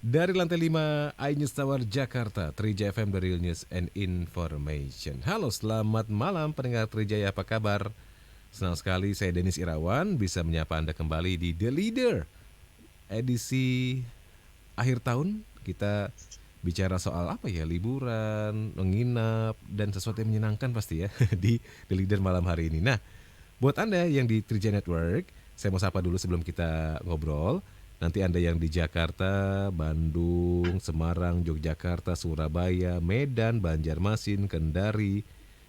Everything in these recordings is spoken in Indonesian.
Dari lantai 5 iNews Tower Jakarta, Trijaya FM The Real News and Information. Halo, selamat malam pendengar Trijaya, apa kabar? Senang sekali saya Denis Irawan bisa menyapa Anda kembali di The Leader. Edisi akhir tahun kita bicara soal apa ya, liburan, menginap, dan sesuatu yang menyenangkan pasti ya di The Leader malam hari ini. Nah, buat Anda yang di Trijaya Network, saya mau sapa dulu sebelum kita ngobrol. Nanti Anda yang di Jakarta, Bandung, Semarang, Yogyakarta, Surabaya, Medan, Banjarmasin, Kendari,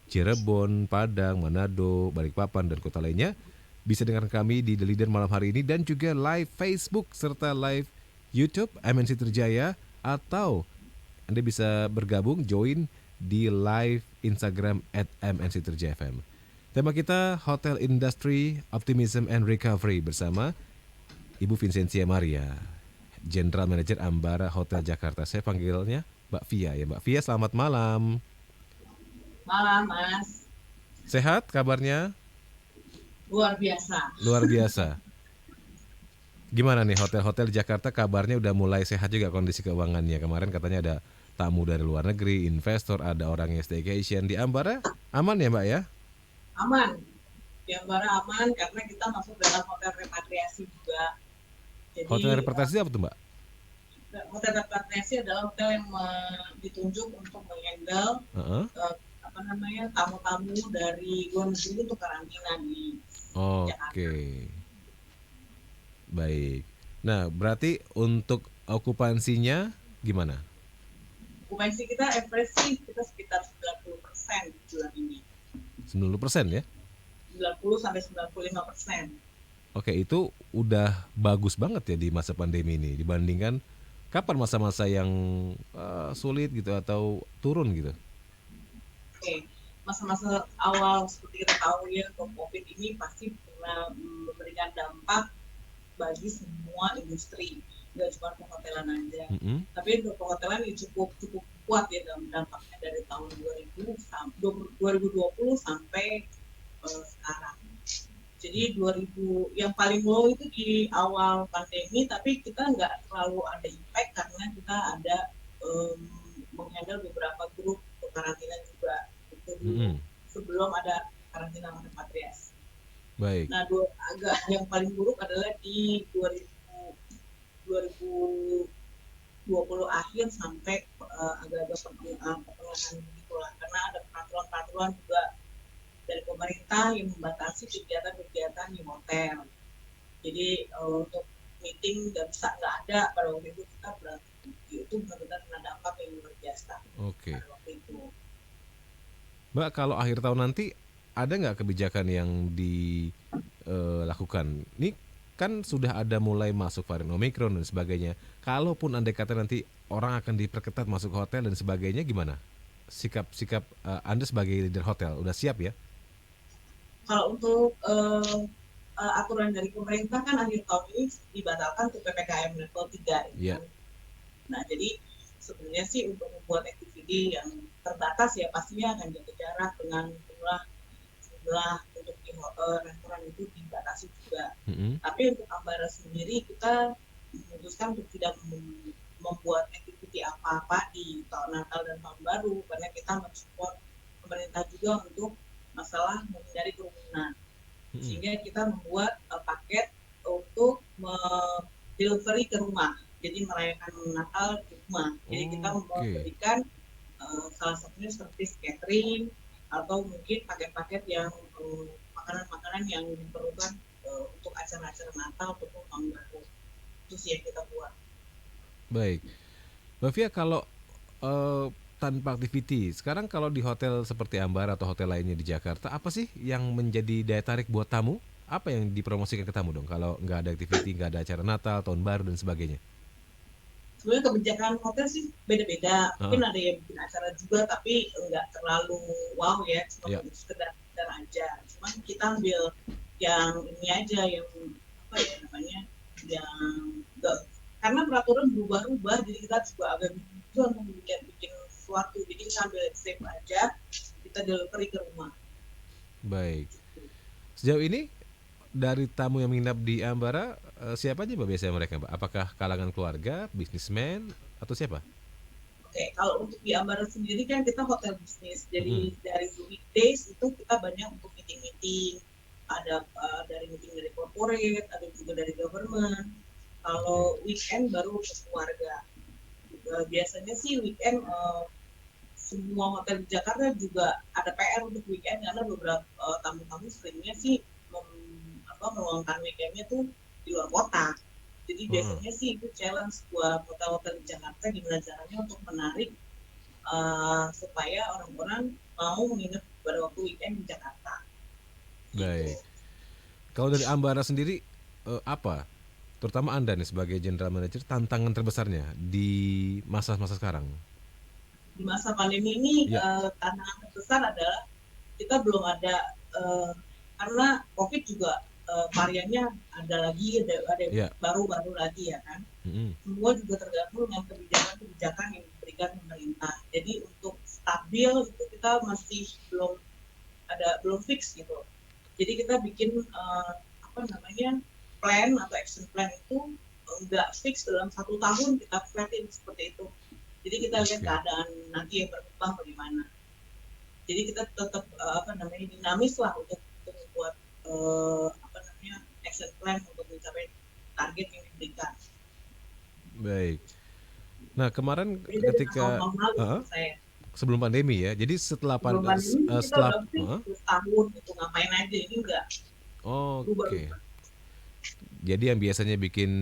Cirebon, Padang, Manado, Balikpapan, dan kota lainnya bisa dengarkan kami di The Leader malam hari ini dan juga live Facebook serta live YouTube MNC Trijaya, atau Anda bisa bergabung join di live Instagram @MNC Trijaya FM. Tema kita Hotel Industry, Optimism and Recovery bersama Ibu Vincentia Maria, General Manager Ambara Hotel Jakarta. Saya panggilnya Mbak Via ya. Mbak Via, selamat malam. Malam, Mas. Sehat kabarnya? Luar biasa. Luar biasa. Gimana nih hotel-hotel di Jakarta, kabarnya udah mulai sehat juga kondisi keuangannya. Kemarin katanya ada tamu dari luar negeri, investor, ada orang yang staycation. Di Ambara aman ya Mbak ya? Aman. Di Ambara aman karena kita masuk dalam hotel repatriasi juga. Hotel Jadi, repatriasi apa tuh Mbak? hotel repatriasi adalah hotel yang ditunjuk untuk menghandle Heeh. tamu-tamu dari luar negeri untuk karantina di Oke, Jakarta. baik. Nah, berarti untuk okupansinya gimana? Okupansi kita average sih kita sekitar 90% bulan ini. 90% ya? 90 sampai 95%. Oke, itu udah bagus banget ya di masa pandemi ini dibandingkan kapan masa-masa yang sulit gitu atau turun gitu. Oke, masa-masa awal seperti kita tahu ya, COVID ini pasti memberikan dampak bagi semua industri, nggak cuma perhotelan aja. Mm-mm. Tapi untuk perhotelan ini cukup cukup kuat ya dalam dampaknya dari tahun 2020 sampai sekarang. Jadi 2000 yang paling low itu di awal pandemi, tapi kita nggak terlalu ada impact karena kita ada menghandle beberapa grup karantina juga itu dulu Mm-mm. sebelum ada karantina repatriasi. Baik. Nah, agak yang paling buruk adalah di 2020 akhir sampai agak-agak pertengahan begitulah, karena ada peraturan-peraturan juga dari pemerintah yang membatasi kegiatan-kegiatan di hotel. Jadi untuk meeting nggak ada pada waktu itu, kita berarti itu benar-benar kena dampak yang luar biasa Oke. pada waktu itu. Mbak, kalau akhir tahun nanti ada nggak kebijakan yang dilakukan? Ini kan sudah ada mulai masuk varian Omicron dan sebagainya. Kalaupun andai kata nanti orang akan diperketat masuk hotel dan sebagainya, gimana? Sikap Anda sebagai leader hotel udah siap ya? Kalau untuk aturan dari pemerintah kan akhir tahun ini dibatalkan untuk PPKM level 3 ya Iya. kan. Nah, jadi sebenarnya sih untuk membuat activity yang terbatas ya pastinya akan jaga jarak dengan jumlah untuk di restoran itu dibatasi juga. Mm-mm. Tapi untuk Ambara sendiri kita memutuskan untuk tidak membuat activity apa-apa di tahun Natal dan Tahun Baru karena kita mensupport pemerintah juga untuk masalah menghindari kerumunan. Mm-mm. Sehingga kita membuat paket untuk delivery ke rumah. Jadi merayakan Natal di rumah. Jadi kita Oke. memberikan salah satunya service catering atau mungkin paket-paket yang makanan-makanan yang diperlukan untuk acara-acara Natal ataupun Tahun Baru. Itu sih yang kita buat. Baik. Mbak Fia, kalau eh, tanpa activity, sekarang kalau di hotel seperti Ambar atau hotel lainnya di Jakarta, apa sih yang menjadi daya tarik buat tamu? Apa yang dipromosikan ke tamu dong? Kalau nggak ada activity, nggak ada acara Natal, Tahun Baru dan sebagainya. Sebenarnya kebijakan hotel sih beda-beda. Mungkin Heeh. ada yang bikin acara juga tapi enggak terlalu wow ya, cuma Ya. untuk sekedar aja. Cuman kita ambil yang ini aja, yang apa ya namanya, yang enggak, karena peraturan berubah-ubah, jadi kita juga agak bingung untuk bikin sesuatu. Jadi kita ambil safe aja, kita delivery ke rumah. Baik. Sejauh ini dari tamu yang menginap di Ambara, siapa aja Mbak biasanya mereka Mbak? Apakah kalangan keluarga, bisnismen, atau siapa? Oke, kalau untuk di Ambara sendiri kan kita hotel bisnis, Mm-mm. jadi dari weekdays itu kita banyak untuk meeting-meeting, ada dari meeting dari corporate, ada juga dari government. Oke. Kalau weekend baru ke keluarga. Biasanya sih weekend semua hotel di Jakarta juga ada PR untuk weekend karena beberapa tamu-tamu seringnya sih meluangkan weekendnya tuh di luar kota. Jadi Heeh. biasanya sih itu challenge buat hotel-hotel di Jakarta gimana caranya untuk menarik supaya orang-orang mau menginap pada waktu weekend di Jakarta. Gitu. Baik. Kalau dari Ambara sendiri, apa? Terutama Anda nih sebagai general manager, tantangan terbesarnya di masa-masa sekarang? Di masa pandemi ini Ya, tantangan terbesar adalah kita belum ada karena COVID juga variannya ada lagi, ada ya. baru-baru lagi ya kan. Mm-mm. Semua juga tergantung dengan kebijakan-kebijakan yang diberikan pemerintah. Jadi untuk stabil itu kita masih belum fix gitu. Jadi kita bikin plan atau action plan itu nggak fix dalam 1 tahun kita flatin seperti itu. Jadi kita lihat Oke. keadaan nanti yang berkembang bagaimana. Jadi kita tetap dinamis lah untuk membuat action plan untuk mencapai target yang diberikan. Baik. Nah, kemarin Beda dengan ketika tahun lalu Heeh, saya. sebelum pandemi ya. Jadi Sebelum pandemi kita setelah udah fix heeh, tahun itu ngapain aja, ini enggak oke. berubah-ubah. Jadi yang biasanya bikin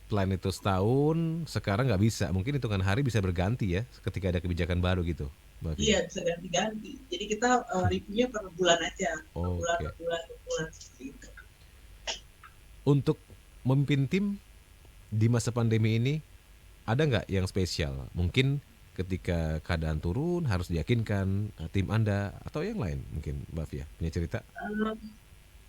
plan itu setahun, sekarang nggak bisa. Mungkin hitungan hari bisa berganti ya, ketika ada kebijakan baru gitu, Mbak Fia. Iya bisa ganti-ganti. Jadi kita reviewnya per bulan aja, per bulan per Oke. bulan per bulan seperti itu. Untuk memimpin tim di masa pandemi ini, ada nggak yang spesial? Mungkin ketika keadaan turun harus diyakinkan tim Anda atau yang lain mungkin Mbak Fia punya cerita? Eh,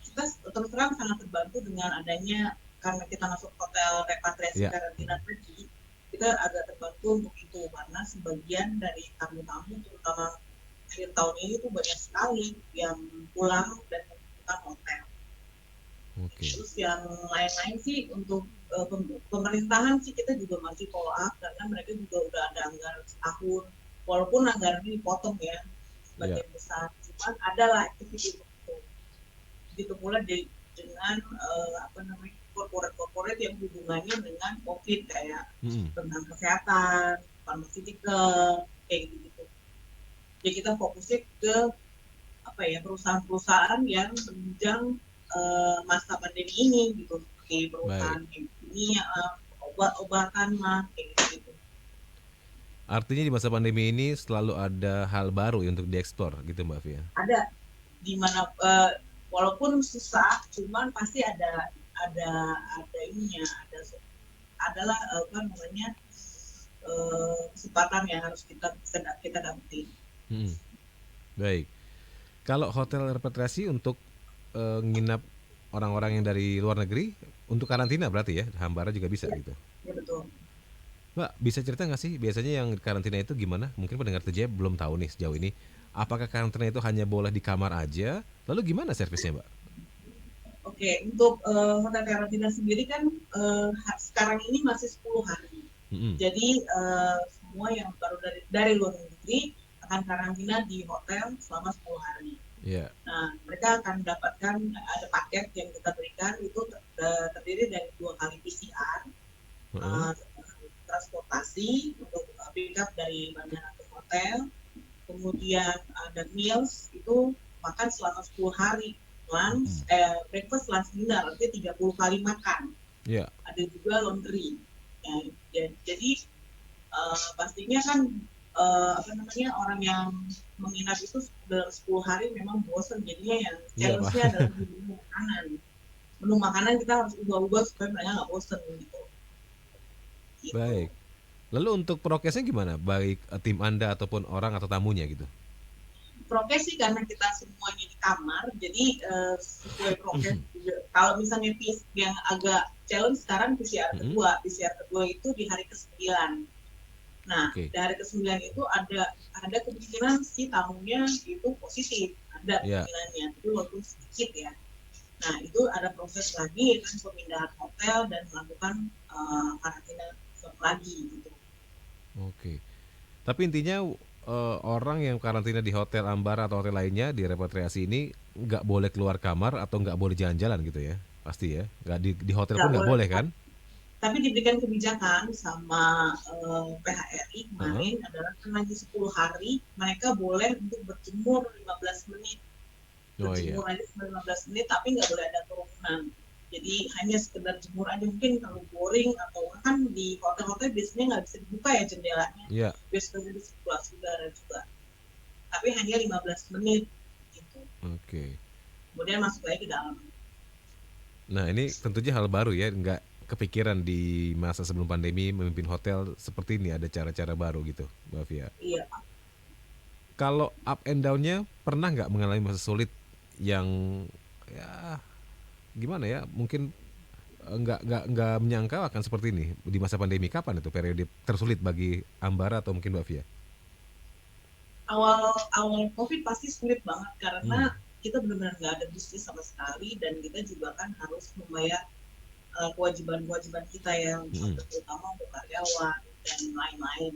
kita terus terang sangat terbantu dengan adanya karena kita masuk hotel repatriasi Ya. karantina tadi, kita agak terbantu untuk itu karena sebagian dari tamu-tamu terutama akhir tahun ini tuh banyak sekali yang pulang dan membutuhkan hotel. Oke. Terus yang lain-lain sih untuk pemerintahan sih kita juga masih follow up karena mereka juga udah ada anggaran setahun, walaupun anggarannya dipotong ya Ya. sebagian besar, cuman adalah activity untuk itu. Begitu pula dengan corporate yang hubungannya dengan COVID kayak Mm-mm. tentang kesehatan, pharmaceutical, kayak gitu. Jadi kita fokusnya ke perusahaan-perusahaan yang menunjang masa pandemi ini gitu, seperti Baik. perusahaan kimia, obat-obatan mah kayak gitu. Artinya di masa pandemi ini selalu ada hal baru ya untuk dieksplor gitu Mbak Fia. Ada di mana walaupun susah, cuman pasti ada ininya, adalah kesempatan yang harus kita dapetin. Mm-mm. Baik. Kalau hotel repatriasi untuk nginap orang-orang yang dari luar negeri untuk karantina berarti ya, Hambara juga bisa Ya, gitu. ya betul. Mbak, bisa cerita nggak sih biasanya yang karantina itu gimana? Mungkin pendengar TJ belum tahu nih sejauh ini. Apakah karantina itu hanya boleh di kamar aja? Lalu gimana servisnya, Mbak? Oke, untuk hotel karantina sendiri kan sekarang ini masih 10 hari. Mm-mm. Jadi semua yang baru dari luar negeri akan karantina di hotel selama 10 hari. Iya. Nah, mereka akan mendapatkan ada paket yang kita berikan itu terdiri dari 2 kali PCR, Heeh. transportasi untuk pick up dari bandara ke hotel, kemudian ada meals itu makan selama 10 hari, Mm-mm. breakfast, lunch, dinner, artinya 30 kali makan. Iya. Ada juga laundry. Jadi pastinya kan orang yang menginap itu dalam 10 hari memang bosan, jadinya yang Iya, Pak. challenge-nya adalah di menu makanan kita harus ubah-ubah supaya mereka nggak bosan gitu. Baik. Lalu untuk prokesnya gimana? Baik tim Anda ataupun orang atau tamunya gitu. Prokes sih karena kita semuanya di kamar, jadi sesuai prokes. Kalau misalnya yang agak challenge sekarang PCR Mm-mm. kedua, PCR kedua itu di hari ke-9. Nah, Oke. di hari ke-9 itu ada kemungkinan si tamunya itu positif, ada Iya. kemungkinannya, tapi walaupun sedikit ya. Nah, itu ada proses lagi kan pemindahan hotel dan melakukan karantina lagi gitu. Oke. Tapi intinya orang yang karantina di hotel Ambara atau hotel lainnya di repatriasi ini nggak boleh keluar kamar atau nggak boleh jalan-jalan gitu ya? Pasti ya? Nggak di hotel Nggak pun nggak boleh, boleh kan? tapi diberikan kebijakan sama PHRI Heeh. kemarin adalah kan lagi 10 hari mereka boleh untuk berjemur 15 menit. Oh iya. Berjemur aja 15 menit tapi nggak boleh ada kerumunan. Jadi hanya sekedar jemur aja, mungkin kalau boring atau kan di hotel-hotel biasanya nggak bisa dibuka ya jendelanya, Iya. biasanya di sirkulasi udara juga, tapi hanya 15 menit gitu, Oke. kemudian masuk lagi ke dalam. Nah ini tentunya hal baru ya, nggak kepikiran di masa sebelum pandemi memimpin hotel seperti ini, ada cara-cara baru gitu, Mbak Via. Iya. Kalau up and down-nya pernah nggak mengalami masa sulit yang ya gimana ya? Mungkin nggak menyangka akan seperti ini di masa pandemi. Kapan itu periode tersulit bagi Ambara atau mungkin Mbak Via? Awal awal COVID pasti sulit banget karena Hmm. kita benar-benar nggak ada bisnis sama sekali dan kita juga kan harus membayar kewajiban-kewajiban kita yang Hmm. terutama untuk karyawan dan lain-lain.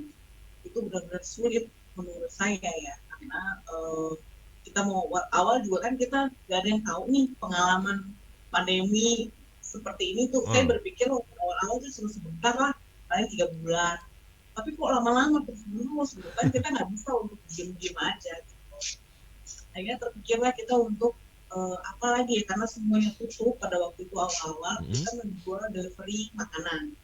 Itu benar-benar sulit menurut saya ya karena kita mau awal juga kan kita nggak ada yang tahu nih pengalaman pandemi seperti ini tuh. Saya Oh, berpikir awal-awal tuh cuma sebentar lah, paling 3 bulan, tapi kok lama-lama terus menerus gitu kan, kita nggak bisa untuk diem-diem aja gitu. Akhirnya terpikirlah kita untuk apa lagi ya, karena semuanya tutup pada waktu itu awal-awal, hmm. kita menjual delivery makanan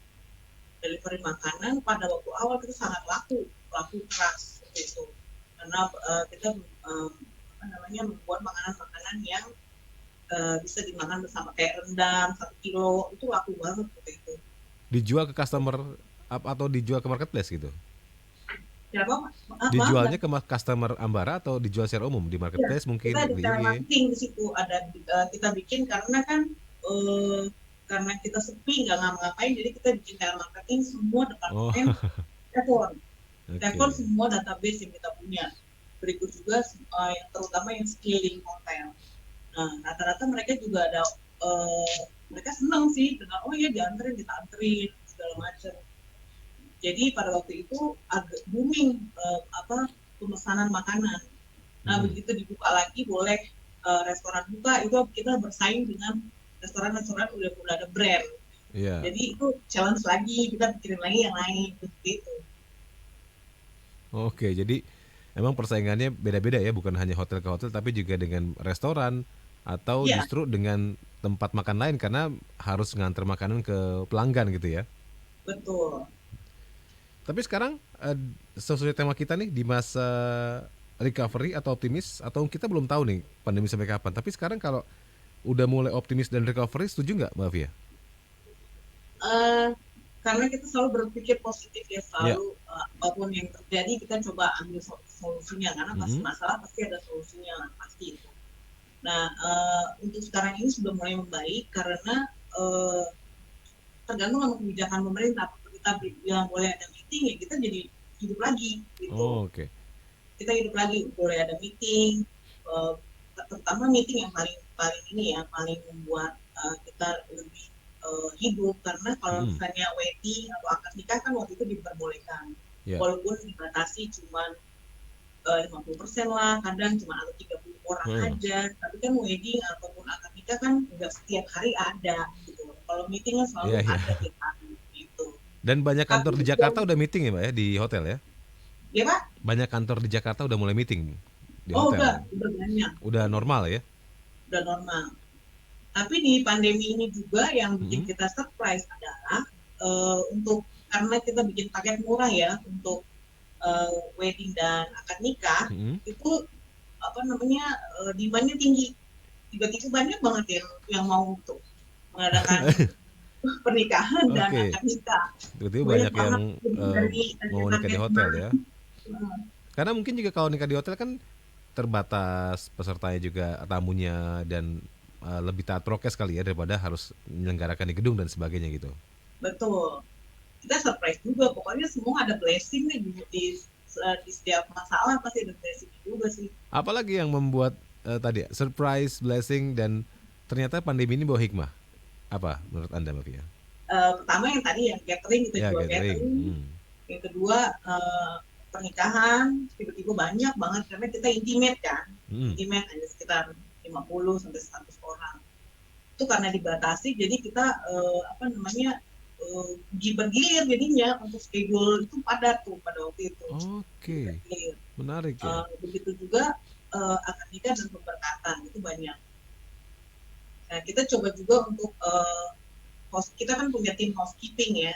pada waktu awal itu sangat laku laku keras seperti itu, karena kita apa namanya membuat makanan-makanan yang bisa dimakan bersama kayak rendang 1 kilo itu laku banget seperti itu. Dijual ke customer atau dijual ke marketplace gitu? Siapa? Maaf, Dijualnya ke customer Ambara atau dijual secara umum di ya, marketplace kita mungkin ada di cara IG? marketing di situ, ada kita bikin karena kan eh, karena kita sepi nggak ngapa-ngapain, jadi kita bikin cara marketing semua Oh, departemen telepon telepon oke. semua database yang kita punya. Berikut juga yang terutama yang skilling hotel. Nah, rata-rata mereka juga ada mereka senang sih dengan oh ya dianterin, kita anterin segala macam. Jadi pada waktu itu agak booming apa pemesanan makanan. Nah, Hmm. begitu dibuka lagi boleh restoran buka, itu kita bersaing dengan restoran-restoran udah ada brand. Iya. Jadi itu challenge lagi, kita pikirin lagi yang lain seperti itu. Oke, jadi emang persaingannya beda-beda ya, bukan hanya hotel ke hotel tapi juga dengan restoran atau Iya, justru dengan tempat makan lain karena harus nganter makanan ke pelanggan gitu ya. betul. Tapi sekarang sesuai tema kita nih di masa recovery atau optimis atau kita belum tahu nih pandemi sampai kapan. Tapi sekarang kalau udah mulai optimis dan recovery, setuju nggak Mbak Via? Eh, karena kita selalu berpikir positif ya, Ya. selalu apapun yang terjadi kita coba ambil solusinya, karena pasti Mm-mm. masalah pasti ada solusinya lah, pasti itu. Nah, untuk sekarang ini sudah mulai membaik karena uh, tergantung sama kebijakan pemerintah. Kita bilang boleh ada meeting ya kita jadi hidup lagi gitu. Oh, oke. Kita hidup lagi, boleh ada meeting, uh, terutama meeting yang paling paling ini ya, paling membuat kita lebih hidup, karena kalau Mm-mm. misalnya wedding atau akad nikah kan waktu itu diperbolehkan, Ya. walaupun dibatasi cuma 50% lah, kadang cuma ada 30 orang Heeh. aja, tapi kan wedding ataupun akad nikah kan nggak setiap hari ada gitu. Kalau meeting kan selalu Iya, iya. ada tiap hari gitu. Dan banyak Tapi kantor di Jakarta udah meeting ya Mbak ya di hotel ya? ya Pak, Banyak kantor di Jakarta udah mulai meeting di oh hotel. udah banyak, Udah normal ya? udah normal. Tapi di pandemi ini juga yang bikin Mm-mm. kita surprise adalah untuk karena kita bikin paket murah ya untuk wedding dan akad nikah, Mm-mm. itu apa namanya demandnya tinggi, tiba-tiba banyak banget yang mau untuk mengadakan pernikahan dan Oke. akad nikah, Tiba-tiba banyak banyak yang banget. Jadi dari mau nikah di target hotel kemarin ya. uh, Karena mungkin juga kalau nikah di hotel kan terbatas pesertanya juga tamunya dan lebih taat prokes kali ya daripada harus menyelenggarakan di gedung dan sebagainya gitu. betul, kita surprise juga, pokoknya semua ada blessing nih di setiap masalah pasti ada blessing juga sih. Apalagi yang membuat tadi ya, surprise, blessing dan Ternyata pandemi ini bawa hikmah. Apa menurut Anda, Mbak Fia? Pertama yang tadi yang catering, kita Ya, jual gathering. catering. Yang kedua pernikahan tiba-tiba banyak banget karena kita intimate kan, intimate hanya sekitar 50 sampai 100 orang. Itu karena dibatasi, jadi kita bergilir jadinya untuk schedule itu padat tuh pada waktu itu. Oke, menarik ya. Begitu juga akad nikah dan pemberkatan itu banyak. Nah, kita coba juga untuk kita kan punya tim housekeeping ya.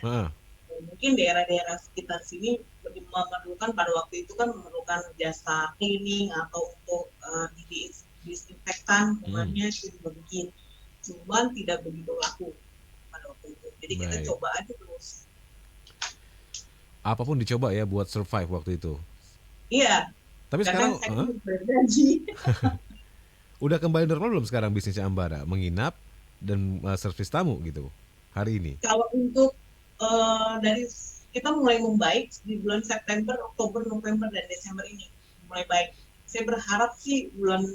Mungkin daerah-daerah sekitar sini memerlukan pada waktu itu kan memerlukan jasa cleaning atau untuk disinfektan rumahnya begitu. Cuman tidak begitu laku pada waktu itu. Jadi kita coba aja terus. Apapun dicoba ya buat survive waktu itu. Iya. Tapi sekarang berjanji. Udah kembali normal belum sekarang bisnisnya Ambara, menginap dan servis tamu gitu hari ini? Kalau untuk dari kita mulai membaik di bulan September, Oktober, November dan Desember ini mulai baik. Saya berharap sih bulan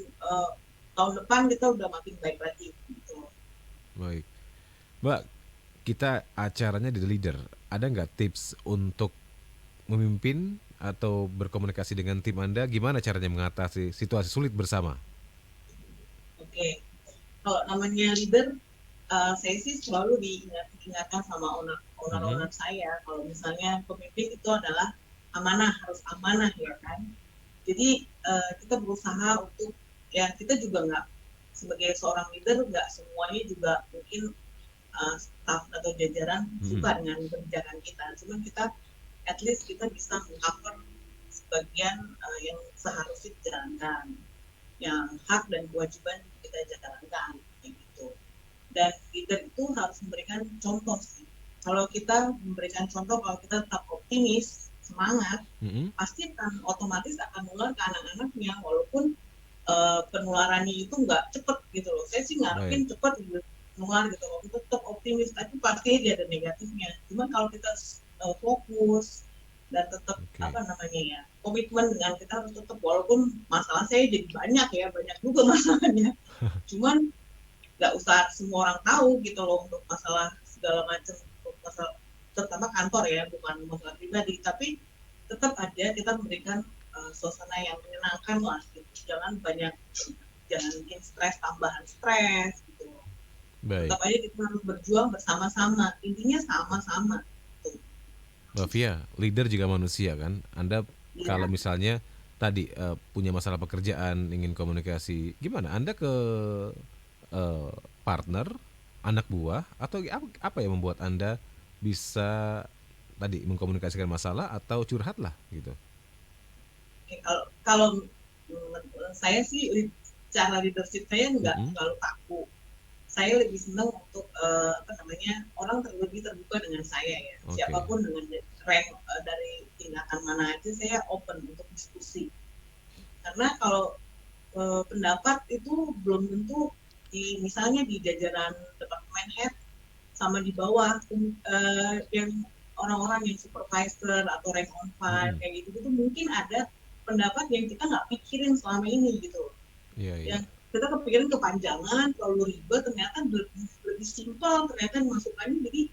tahun depan kita udah makin baik lagi. Gitu. Baik, Mbak, kita acaranya di The Leader. Ada nggak tips untuk memimpin atau berkomunikasi dengan tim Anda? Gimana caranya mengatasi situasi sulit bersama? Oke, kalau namanya leader, saya sih selalu diingatkan sama owner saya kalau misalnya pemimpin itu adalah amanah, harus amanah ya kan. Jadi kita berusaha untuk ya kita juga nggak sebagai seorang leader nggak semuanya juga mungkin staff atau jajaran suka dengan kebijakan kita. Cuman kita at least kita bisa mengcover sebagian yang seharusnya dijalankan, yang hak dan kewajiban kita jalankan gitu. Dan leader itu harus memberikan contoh sih. Kalau kita memberikan contoh, kalau kita tetap optimis, semangat, pasti akan otomatis akan menular ke anak-anaknya, walaupun penularannya itu nggak cepet gitu loh. Saya sih ngarepin cepet menular gitu loh. Kita tetap optimis, tapi pasti dia ada negatifnya. Cuman kalau kita fokus dan tetap komitmen dengan kita harus tetap, walaupun masalah saya jadi banyak juga masalahnya. Cuman nggak usah semua orang tahu gitu loh untuk masalah segala macam, masalah terutama kantor ya, bukan masalah pribadi, tapi tetap ada kita memberikan suasana yang menyenangkan lah gitu. Jangan bikin stres, tambahan stres gitu. Baik. Tetap aja kita harus berjuang bersama-sama, intinya sama-sama gitu. Mbak Fia, leader juga manusia kan. Anda kalau misalnya tadi punya masalah pekerjaan, ingin komunikasi, gimana? Anda ke partner, anak buah, atau apa yang membuat Anda bisa tadi mengkomunikasikan masalah atau curhat lah gitu? Kalau saya sih cara leadership saya nggak terlalu kaku. Saya lebih senang untuk orang lebih terbuka dengan saya ya. Siapapun dengan rank dari tindakan mana aja saya open untuk diskusi. Karena kalau pendapat itu belum tentu misalnya di jajaran departemen head sama di bawah yang orang-orang yang supervisor atau rank on 5 kayak gitu mungkin ada pendapat yang kita nggak pikirin selama ini gitu. Yang kita kepikiran kepanjangan, terlalu ribet, ternyata lebih simpel, ternyata masukannya jadi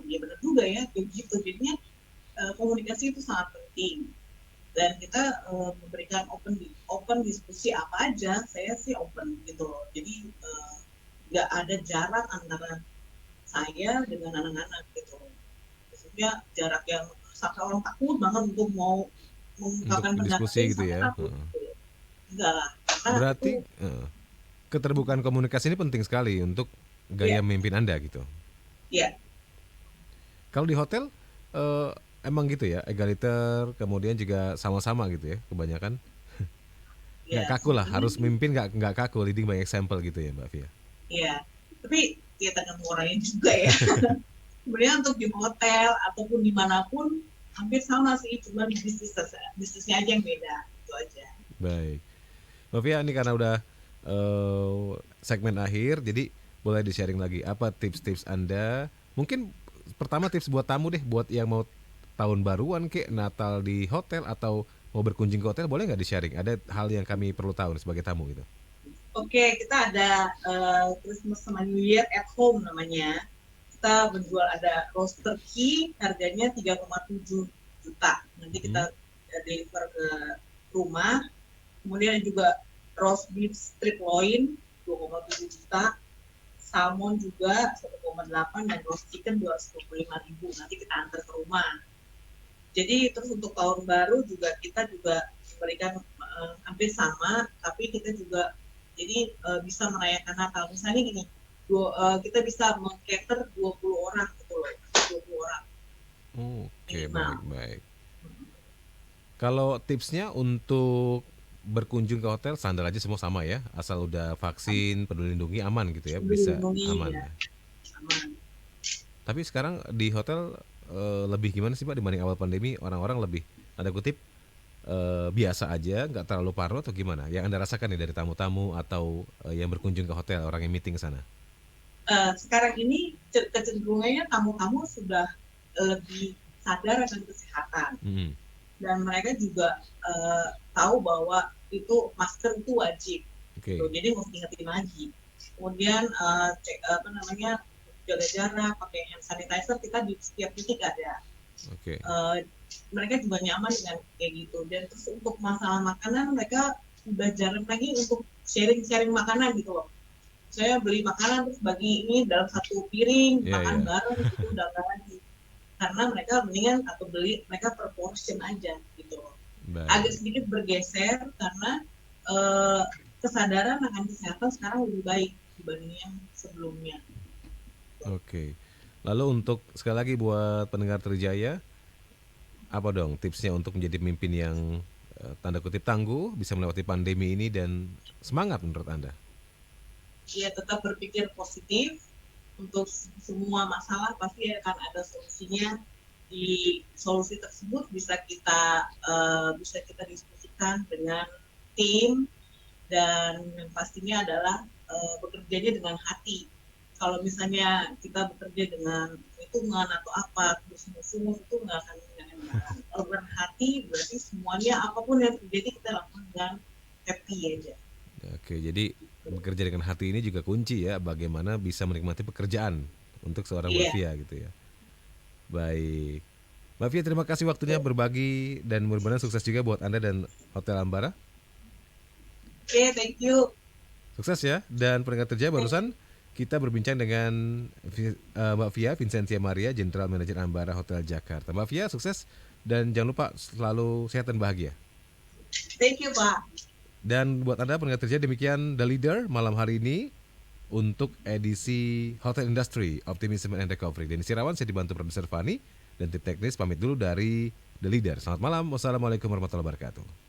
iya benar juga ya kayak gitu. Jadinya komunikasi itu sangat penting. Dan kita memberikan open diskusi apa aja, saya sih open gitu loh. Jadi nggak ada jarak antara saya dengan anak-anak gitu. Maksudnya jarak yang sampai orang takut banget untuk mau mengungkapkan pendapatnya gitu ya. Enggak lah. Berarti keterbukaan komunikasi ini penting sekali untuk gaya memimpin Anda gitu. Iya. Kalau di hotel emang gitu ya, egaliter, kemudian juga sama-sama gitu ya, kebanyakan. Nggak kaku lah, harus mimpin nggak kaku, leading by example gitu ya Mbak Fia. Iya, tapi ya tergantung orangnya juga ya. Sebenarnya untuk di hotel ataupun dimanapun hampir sama sih, cuma bisnisnya aja yang beda, itu aja. Baik, Mbak Fia, ini karena udah segmen akhir, jadi boleh di-sharing lagi apa tips-tips Anda. Mungkin pertama tips buat tamu deh, buat yang mau tahun baruan kek, Natal di hotel atau mau berkunjung ke hotel, boleh nggak di-sharing? Ada hal yang kami perlu tahu nih sebagai tamu gitu. Oke, kita ada Christmas sama New Year at home namanya. Kita menjual ada roast turkey, harganya 3,7 juta. Nanti Mhm. kita deliver ke rumah. Kemudian juga roast beef strip loin 2,7 juta. Salmon juga 1,8 dan roast chicken 225.000. Nanti kita antar ke rumah. Jadi terus untuk tahun baru juga kita juga memberikan hampir sama, tapi kita juga jadi bisa merayakan Natal. Misalnya gini, kita bisa meng-cater 20 orang gitu loh, 20 orang Oke, baik, minimal. baik. Kalau tipsnya untuk berkunjung ke hotel standar aja semua sama ya, asal udah vaksin, peduli lindungi aman gitu ya, bisa Dilindungi aman ya, ya. aman. Tapi sekarang di hotel lebih gimana sih Pak dibanding awal pandemi? Orang-orang lebih ada kutip biasa aja, nggak terlalu parno atau gimana? Yang Anda rasakan nih dari tamu-tamu atau yang berkunjung ke hotel, orang yang meeting ke sana? Sekarang ini kecenderungannya tamu-tamu sudah lebih sadar akan kesehatan Mhm. dan mereka juga tahu bahwa itu masker itu wajib gitu, Oke, jadi nggak usah diingetin lagi. Kemudian cek apa namanya, jaga jarak, pakai hand sanitizer, kita di setiap titik ada. oke. uh, Mereka juga nyaman dengan kayak gitu. Dan terus untuk masalah makanan, mereka udah jarang lagi untuk sharing-sharing makanan gitu loh. Saya beli makanan terus bagi ini dalam satu piring, Iya, makan iya. bareng gitu, udah nggak lagi. Karena mereka mendingan atau beli mereka per portion aja gitu loh. Agak Baik. sedikit bergeser karena uh, kesadaran akan kesehatan sekarang lebih baik dibanding yang sebelumnya. Oke. Lalu untuk sekali lagi buat pendengar Trijaya, apa dong tipsnya untuk menjadi pemimpin yang tanda kutip tangguh, bisa melewati pandemi ini dan semangat menurut Anda? Dia tetap berpikir positif, untuk semua masalah pasti akan ada solusinya. Di solusi tersebut bisa kita diskusikan dengan tim, dan yang pastinya adalah bekerjanya dengan hati. Kalau misalnya kita bekerja dengan hitungan atau apa terus musuh itu nggak akan jalan. Kalau dengan hati berarti semuanya apapun yang terjadi kita lakukan dengan happy aja. Oke, jadi bekerja dengan hati ini juga kunci ya, bagaimana bisa menikmati pekerjaan untuk seorang Mbak Iya. Via gitu ya. Baik. Mbak Via, terima kasih waktunya berbagi dan mudah-mudahan sukses juga buat Anda dan Hotel Ambara. Oke, thank you. Sukses ya. Dan pendengar kerja barusan kita berbincang dengan Mbak Via Vincentia Maria, General Manager Ambara Hotel Jakarta. Mbak Via, sukses dan jangan lupa selalu sehat dan bahagia. Thank you, Pak. Dan buat Anda pendengar kerja, demikian The Leader malam hari ini untuk edisi Hotel Industry Optimism and Recovery. Denny Sirawan, saya dibantu produser Fani dan tim teknis pamit dulu dari The Leader. Selamat malam. Wassalamualaikum warahmatullahi wabarakatuh.